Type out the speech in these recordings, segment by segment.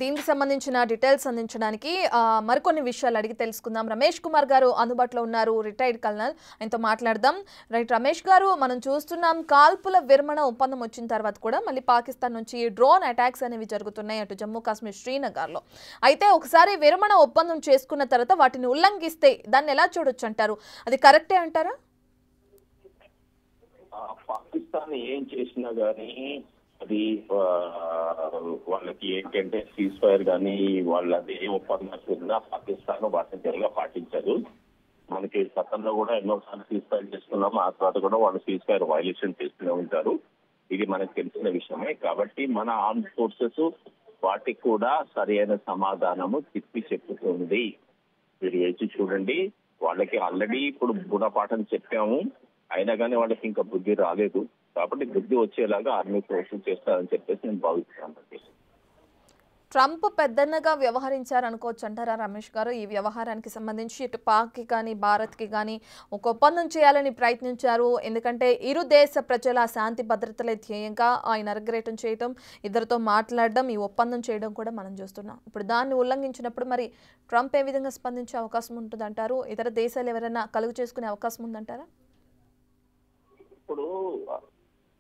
దీనికి సంబంధించిన డీటెయిల్స్ అందించడానికి మరికొన్ని విషయాలు అడిగి తెలుసుకుందాం. రమేష్ కుమార్ గారు అందుబాటులో ఉన్నారు, రిటైర్డ్ కల్నల్. ఆయనతో మాట్లాడదాం. రైట్ రమేష్ గారు, మనం చూస్తున్నాం కాల్పుల విరమణ ఒప్పందం వచ్చిన తర్వాత కూడా మళ్ళీ పాకిస్తాన్ నుంచి డ్రోన్ అటాక్స్ అనేవి జరుగుతున్నాయి అటు జమ్మూ కాశ్మీర్ శ్రీనగర్లో. అయితే ఒకసారి విరమణ ఒప్పందం చేసుకున్న తర్వాత వాటిని ఉల్లంఘిస్తే దాన్ని ఎలా చూడొచ్చు అంటారు? అది కరెక్టే అంటారా? పాకిస్తాన్ ఏం చేసినా గానీ అది వాళ్ళకి ఏంటంటే సీజ్ ఫైర్ కానీ వాళ్ళది ఏ ఒప్పందాలు ఉన్నా పాకిస్తాన్ వాటిని జరిగా పాటించదు. మనకి గతంలో కూడా ఎన్నోసార్లు సీజ్ ఫైర్ చేసుకున్నాము, ఆ తర్వాత కూడా వాళ్ళు సీజ్ ఫైర్ వైలేషన్ చేస్తూనే ఉంటారు. ఇది మనకు తెలిసిన విషయమే. కాబట్టి మన ఆర్మ్ ఫోర్సెస్ వాటికి కూడా సరైన సమాధానము తిప్పి చెప్పుతుంది. మీరు వేచి చూడండి. వాళ్ళకి ఆల్రెడీ ఇప్పుడు గుణపాఠం చెప్పాము, అయినా కానీ వాళ్ళకి ఇంకా బుద్ధి రాలేదు. కాబట్టి బుద్ధి వచ్చేలాగా ఆర్మీ ఫోర్సెస్ చేస్తారని చెప్పేసి నేను భావిస్తున్నాను. ట్రంప్ పెద్దన్నగా వ్యవహరించారనుకోవచ్చు అంటారా రమేష్ గారు? ఈ వ్యవహారానికి సంబంధించి ఇటు పాక్కి కానీ భారత్కి కానీ ఒక ఒప్పందం చేయాలని ప్రయత్నించారు. ఎందుకంటే ఇరు దేశ ప్రజల శాంతి భద్రతలే ధ్యేయంగా ఆయన అరగ్రేటం చేయడం, ఇద్దరితో మాట్లాడడం, ఈ ఒప్పందం చేయడం కూడా మనం చూస్తున్నాం. ఇప్పుడు దాన్ని ఉల్లంఘించినప్పుడు మరి ట్రంప్ ఏ విధంగా స్పందించే అవకాశం ఉంటుందంటారు? ఇతర దేశాలు ఎవరైనా కలుగు చేసుకునే అవకాశం ఉందంటారా? ఇప్పుడు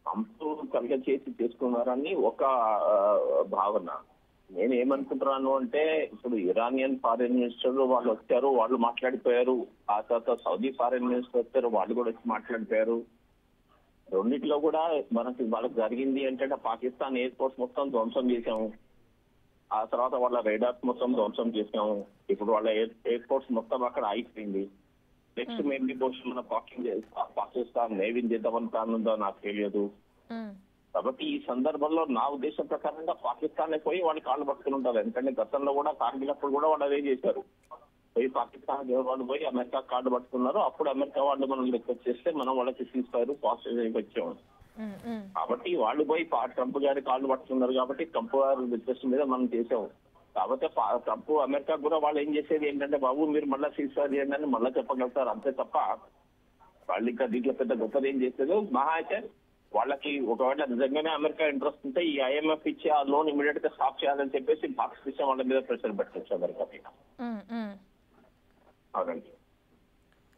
ట్రంప్ కలుగ చేసి చేసుకున్నారని ఒక భావన. నేను ఏమనుకుంటున్నాను అంటే, ఇప్పుడు ఇరానియన్ ఫారిన్ మినిస్టర్ వాళ్ళు వచ్చారు, వాళ్ళు మాట్లాడిపోయారు. ఆ తర్వాత సౌదీ ఫారిన్ మినిస్టర్ వచ్చారు, వాళ్ళు కూడా వచ్చి మాట్లాడిపోయారు. రెండిట్లో కూడా వాళ్ళకి జరిగింది ఏంటంటే పాకిస్తాన్ ఎయిర్పోర్ట్స్ మొత్తం ధ్వంసం చేశాము, ఆ తర్వాత వాళ్ళ రేడార్స్ మొత్తం ధ్వంసం చేశాము. ఇప్పుడు వాళ్ళ ఎయిర్పోర్ట్స్ మొత్తం అక్కడ ఆగిపోయింది. నెక్స్ట్ మేబీ మన పాకిస్తాన్ నేవీని చేద్దామని ప్లాన్ ఉందో నాకు తెలియదు. కాబట్టి ఈ సందర్భంలో నా ఉద్దేశం ప్రకారంగా పాకిస్తాన్ పోయి వాళ్ళు కాళ్ళు పట్టుకుని ఉంటారు. ఎందుకంటే గతంలో కూడా కార్గిల్ అప్పుడు కూడా వాళ్ళు అదే చేశారు. పోయి పాకిస్తాన్ వాళ్ళు పోయి అమెరికా కార్డు పట్టుకున్నారు. అప్పుడు అమెరికా వాళ్ళు మనం రిక్వెస్ట్ చేస్తే మనం వాళ్ళకి తీసుకున్నారు, పాజిటివ్ వచ్చాము. కాబట్టి వాళ్ళు పోయి ట్రంప్ గారి కాళ్ళు పట్టుకున్నారు. కాబట్టి ట్రంప్ గారి రిక్వెస్ట్ మీద మనం చేసాము. కాబట్టి ట్రంప్ అమెరికా కూడా వాళ్ళు ఏం చేసేది ఏంటంటే, బాబు మీరు మళ్ళీ సీజ్ చేయండి అని మళ్ళీ చెప్పగలుగుతారు. అంతే తప్ప వాళ్ళు ఇంకా దీంట్లో పెద్ద గొప్పది ఏం చేసేది మహా అయితే వాళ్ళకి ఒకవేళ నిజంగానే అమెరికా ఇంట్రెస్ట్ ఉంటే ఈ IMF ఇచ్చే ఆ లోన్ ఇమీడియట్ గా స్టాప్ చేయాలని చెప్పేసి పాకిస్తాన్ వాళ్ళ మీద ప్రెషర్ పెట్టచ్చు అమెరికా మీద. అవునండి.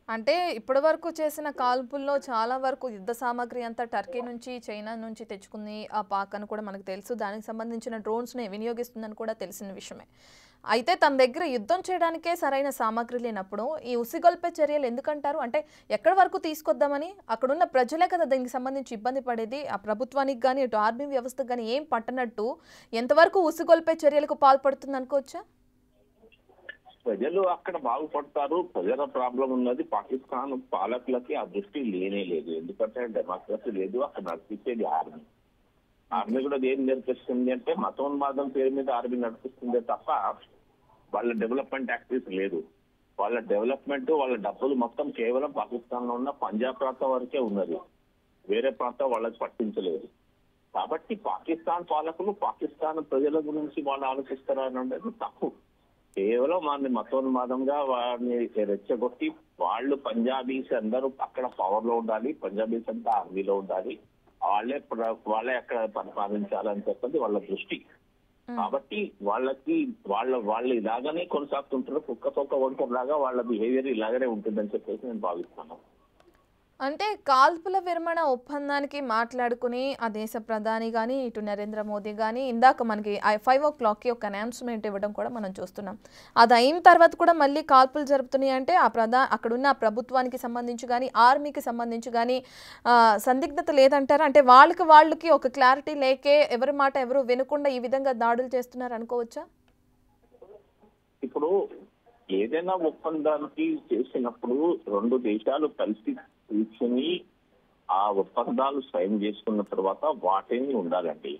అంటే ఇప్పటి వరకు చేసిన కాల్పుల్లో చాలా వరకు యుద్ధ సామాగ్రి అంతా టర్కీ నుంచి, చైనా నుంచి తెచ్చుకుంది ఆ పాక్ అని కూడా మనకు తెలుసు. దానికి సంబంధించిన డ్రోన్స్ని వినియోగిస్తుందని కూడా తెలిసిన విషయమే. అయితే తన దగ్గర యుద్ధం చేయడానికే సరైన సామాగ్రి లేనప్పుడు ఈ ఉసిగొల్పే చర్యలు ఎందుకంటారు? అంటే ఎక్కడి వరకు తీసుకొద్దామని? అక్కడున్న ప్రజలే కదా దీనికి సంబంధించి ఇబ్బంది పడేది. ఆ ప్రభుత్వానికి కానీ ఇటు ఆర్మీ వ్యవస్థకు కానీ ఏం పట్టనట్టు ఎంతవరకు ఉసిగొల్పే చర్యలకు పాల్పడుతుంది అనుకోవచ్చా? ప్రజలు అక్కడ బాగుపడతారు. ప్రజల ప్రాబ్లం ఉన్నది. పాకిస్తాన్ పాలకులకి ఆ దృష్టి లేనే లేదు. ఎందుకంటే డెమోక్రసీ లేదు, అక్కడ నడిపించేది ఆర్మీ. ఆర్మీ కూడా ఏం నేర్పిస్తుంది అంటే మతోన్మాదం పేరు మీద ఆర్మీ నడిపిస్తుందే తప్ప వాళ్ళ డెవలప్మెంట్ యాక్టివిటీస్ లేదు. వాళ్ళ డెవలప్మెంట్, వాళ్ళ డబ్బులు మొత్తం కేవలం పాకిస్తాన్ లో ఉన్న పంజాబ్ ప్రాంతం వరకే ఉన్నది. వేరే ప్రాంతం వాళ్ళకి పట్టించలేదు. కాబట్టి పాకిస్తాన్ పాలకులు పాకిస్తాన్ ప్రజల గురించి వాళ్ళు ఆలోచిస్తారని అనేది తప్పు. కేవలం వారిని మతోన్మాదంగా వారిని రెచ్చగొట్టి వాళ్ళు పంజాబీస్ అందరూ అక్కడ పవర్ లో ఉండాలి, పంజాబీస్ అంతా ఆర్మీలో ఉండాలి, వాళ్ళే అక్కడ పరిపాలించాలని చెప్పేది వాళ్ళ దృష్టి. కాబట్టి వాళ్ళు ఇలాగనే కొనసాగుతుంటారు. కుక్క తోక వంటలాగా వాళ్ళ బిహేవియర్ ఇలాగనే ఉంటుందని చెప్పేసి నేను భావిస్తున్నాను. అంటే కాల్పుల విరమణ ఒప్పందానికి మాట్లాడుకుని ఆ దేశ ప్రధాని కానీ ఇటు నరేంద్ర మోదీ కానీ ఇందాక మనకి 5 o'clockకి ఒక అనౌన్స్మెంట్ ఇవ్వడం కూడా మనం చూస్తున్నాం. అది అయిన తర్వాత కూడా మళ్ళీ కాల్పులు జరుపుతున్నాయి అంటే అక్కడున్న ప్రభుత్వానికి సంబంధించి కానీ ఆర్మీకి సంబంధించి కానీ సందిగ్ధత లేదంటారా? అంటే వాళ్ళకి ఒక క్లారిటీ లేకే ఎవరి మాట ఎవరు వినకుండా ఈ విధంగా దాడులు చేస్తున్నారు అనుకోవచ్చా? ఇప్పుడు ఏదైనా ఒప్పందానికి చేసినప్పుడు రెండు దేశాలు కలిసి కూర్చొని ఆ ఒప్పందాలు సైన్ చేసుకున్న తర్వాత వాటిని ఉండాలండి.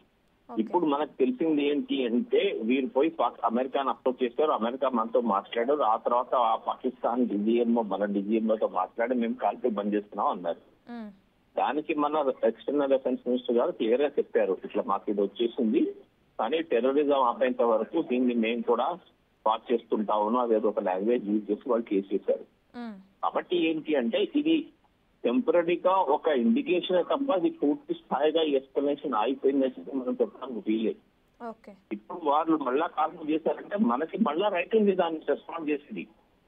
ఇప్పుడు మనకు తెలిసింది ఏంటి అంటే వీరు పోయి అమెరికాను అప్రోచ్ చేస్తారు, అమెరికా మనతో మాట్లాడారు, ఆ తర్వాత ఆ పాకిస్తాన్ DGM మన DGMతో మాట్లాడి మేము కాల్పులు బంద్ చేస్తున్నాం అన్నారు. దానికి మన ఎక్స్టర్నల్ డిఫెన్స్ మినిస్టర్ గారు క్లియర్ గా చెప్పారు, ఇట్లా మాకు ఇది వచ్చేసింది, కానీ టెర్రరిజం ఆపేంత వరకు దీన్ని మేము కూడా వాచ్ చేస్తుంటాము అదేదో ఒక లాంగ్వేజ్ యూజ్ చేసి వాళ్ళు చేసేసారు. కాబట్టి ఏంటి అంటే ఇది టెంపరీగా ఒక ఇండికేషన్ తప్ప అది పూర్తి స్థాయిగా ఎస్కలేషన్ అయిపోయిందని మనం చెప్పడానికి వీలేదు. ఓకే. ఇప్పుడు వాళ్ళు మళ్ళా కాల్పులు చేశారంటే మనకి మళ్ళా రైట్ ఉంది దాన్ని రెస్పాండ్ చేసింది.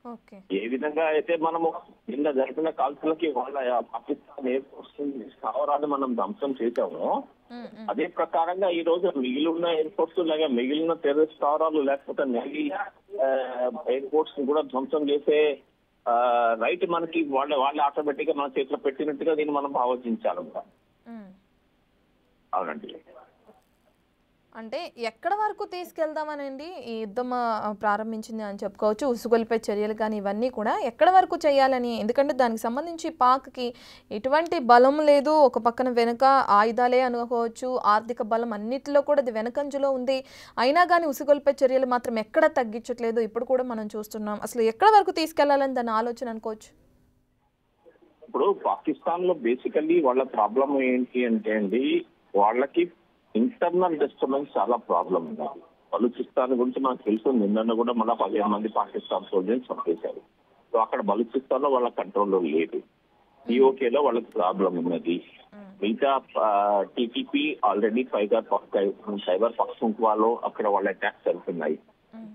ఓకే. ఏ విధంగా అయితే మనము నిన్న జరిపిన కాల్పులకి వాళ్ళ పాకిస్తాన్ ఎయిర్ ఫోర్స్ స్థావరాన్ని మనం ధ్వంసం చేశామో, అదే ప్రకారంగా ఈ రోజు మిగిలిన ఎయిర్ ఫోర్స్ లాగా మిగిలిన టెర్రరిస్ట్ స్థావరాలు లేకపోతే నేవీ ఎయిర్ ఫోర్స్ కూడా ధ్వంసం చేసే రైట్ మనకి వాళ్ళే ఆటోమేటిక్ గా మన చేతిలో పెట్టినట్టుగా దీన్ని మనం ఆలోచించాలంట. అవునండి. అంటే ఎక్కడ వరకు తీసుకెళ్దామనండి ఈ యుద్ధం ప్రారంభించింది అని చెప్పుకోవచ్చు. ఉసుగొల్పే చర్యలు కానీ ఇవన్నీ కూడా ఎక్కడ వరకు చేయాలని, ఎందుకంటే దానికి సంబంధించి పాక్కి ఎటువంటి బలం లేదు. ఒక పక్కన వెనుక ఆయుధాలే అనుకోవచ్చు, ఆర్థిక బలం అన్నిటిలో కూడా అది వెనకంజలో ఉంది. అయినా కానీ ఉసుగొల్పే చర్యలు మాత్రం ఎక్కడ తగ్గించట్లేదు. ఇప్పుడు కూడా మనం చూస్తున్నాం. అసలు ఎక్కడ వరకు తీసుకెళ్లాలని దాని ఆలోచన అనుకోవచ్చు. ఇప్పుడు పాకిస్తాన్ లో బేసికల్లీ వాళ్ళ ప్రాబ్లం ఏంటి అంటే అండి, వాళ్ళకి ఇంటర్నల్ డిస్టర్బెన్స్ చాలా ప్రాబ్లం ఉంది. బలూచిస్తాన్ గురించి మనకు తెలుసు. నిన్న కూడా మళ్ళీ 15 మంది పాకిస్తాన్ సోల్జర్స్ చంపేశారు. సో అక్కడ బలూచిస్తాన్ లో వాళ్ళ కంట్రోల్లో లేదు. పిఓకేలో వాళ్ళకి ప్రాబ్లం ఉన్నది. మిగతా టీటీపీ ఆల్రెడీ ఖైబర్ పఖ్తూన్ఖ్వాలో అక్కడ వాళ్ళ అటాక్స్ జరుగుతున్నాయి.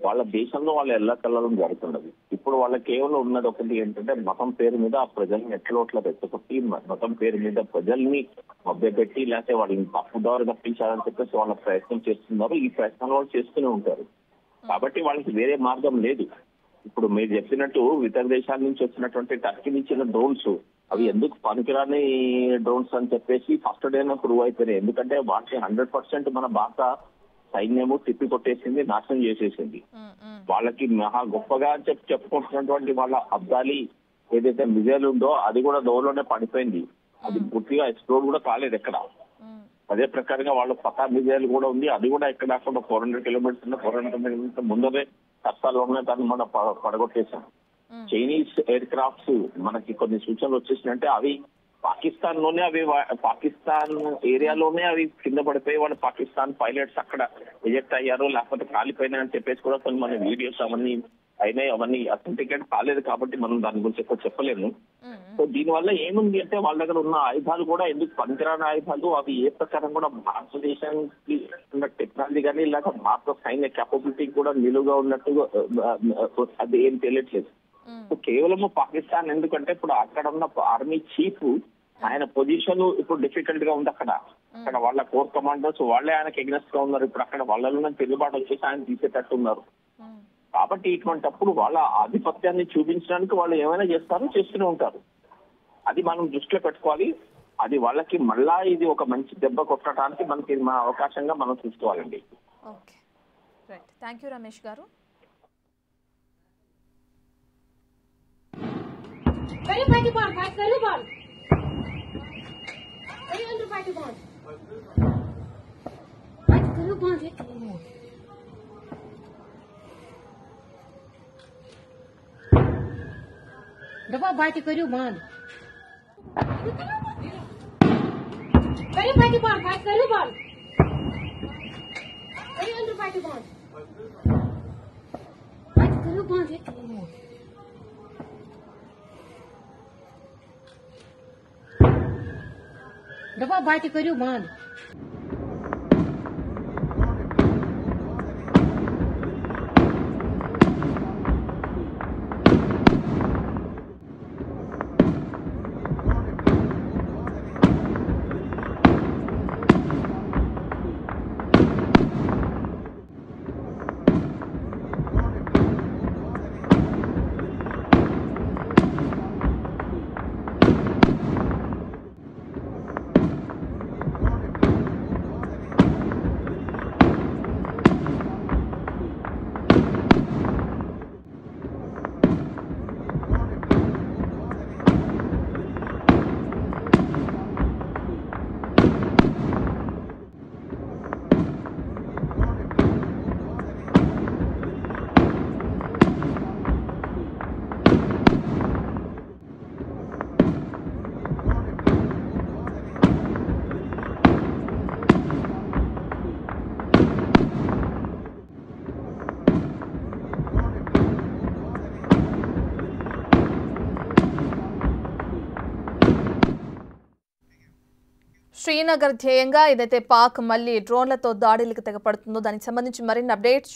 వాళ్ళ దేశంలో వాళ్ళ ఎల్లకల్లం జరుగుతున్నది. ఇప్పుడు వాళ్ళ కేవలం ఉన్నది ఒకటి ఏంటంటే మతం పేరు మీద ఆ ప్రజల్ని ఎట్లా రెచ్చగొట్టి, మతం పేరు మీద ప్రజల్ని మభ్యపెట్టి లేకపోతే వాళ్ళని తప్పుదారు తప్పించాలని చెప్పేసి వాళ్ళ ప్రయత్నం చేస్తున్నారు. ఈ ప్రయత్నాలు వాళ్ళు చేస్తూనే ఉంటారు. కాబట్టి వాళ్ళకి వేరే మార్గం లేదు. ఇప్పుడు మీరు చెప్పినట్టు ఇతర దేశాల నుంచి వచ్చినటువంటి టర్కీ నుంచి డ్రోన్స్ అవి ఎందుకు పనికిరాని డ్రోన్స్ అని చెప్పేసి ఫస్ట్ డేనే ప్రూవ్ అయిపోయినాయి. ఎందుకంటే వాటిని 100% మన భారత సైన్యము తిప్పి కొట్టేసింది, నాశనం చేసేసింది. వాళ్ళకి మహా గొప్పగా చెప్పుకుంటున్నటువంటి వాళ్ళ అబ్దాలి ఏదైతే మిజైల్ ఉందో అది కూడా దోవలోనే పడిపోయింది. అది పూర్తిగా ఎక్స్ప్లోర్ కూడా కాలేదు ఎక్కడ. అదే ప్రకారంగా వాళ్ళ పతా మిజైల్ కూడా ఉంది. అది కూడా ఎక్కడ 400 కిలోమీటర్స్ ముందరే కష్టాల్లోనే దాన్ని మనం పడగొట్టేశాం. చైనీస్ ఎయిర్ క్రాఫ్ట్స్ మనకి కొన్ని సూచనలు వచ్చేసినంటే అవి పాకిస్తాన్ ఏరియాలోనే అవి కింద పడిపోయి వాళ్ళ పాకిస్తాన్ పైలట్స్ అక్కడ రిజెక్ట్ అయ్యారు, లేకపోతే కాలిపోయినా అని చెప్పేసి కూడా కొన్ని మన వీడియోస్ అవన్నీ అయినాయి. అవన్నీ అథెంటికేట్ కాలేదు కాబట్టి మనం దాని గురించి ఎక్కువ చెప్పలేము. సో దీనివల్ల ఏముంది అంటే వాళ్ళ దగ్గర ఉన్న ఆయుధాలు కూడా ఎందుకు పనికిరాని ఆయుధాలు, అవి ఏ ప్రకారం కూడా భారతదేశానికి ఉన్న టెక్నాలజీ కానీ లేక భారత సైన్య క్యాపబిలిటీ కూడా నిలువుగా ఉన్నట్టుగా అది ఏం తెలియట్లేదు. కేవలం పాకిస్తాన్ ఎందుకంటే ఇప్పుడు అక్కడ ఉన్న ఆర్మీ చీఫ్ ఆయన పొజిషన్ ఇప్పుడు డిఫికల్ట్ గా ఉంది. అక్కడ వాళ్ళ కోర్ కమాండర్స్ వాళ్ళే ఆయనకి ఎగ్నెస్ట్ గా ఉన్నారు. ఇప్పుడు అక్కడ వాళ్ళలో తిరుగుబాటు వచ్చేసి ఆయన తీసేటట్టు ఉన్నారు. కాబట్టి ఇటువంటిప్పుడు వాళ్ళ ఆధిపత్యాన్ని చూపించడానికి వాళ్ళు ఏమైనా చేస్తూనే ఉంటారు. అది మనం దృష్టిలో పెట్టుకోవాలి. అది వాళ్ళకి మళ్ళా ఇది ఒక మంచి దెబ్బ కొట్టడానికి మనకి మన అవకాశంగా మనం చూసుకోవాలండి. Okay, right. Thank you Ramesh గారు. Kari party bond, kari bond. Kari under party bond. Kari bond, kari bond. Daba party kari bond. Kari party bond, kari bond. Kari under party bond. Kari bond, kari bond. Daba party kari bond. Srinagar ధ్యేయంగా ఏదైతే పాక్ మళ్ళీ డ్రోన్లతో దాడులకు తెగపడుతుందో దానికి సంబంధించి మరిన్ని updates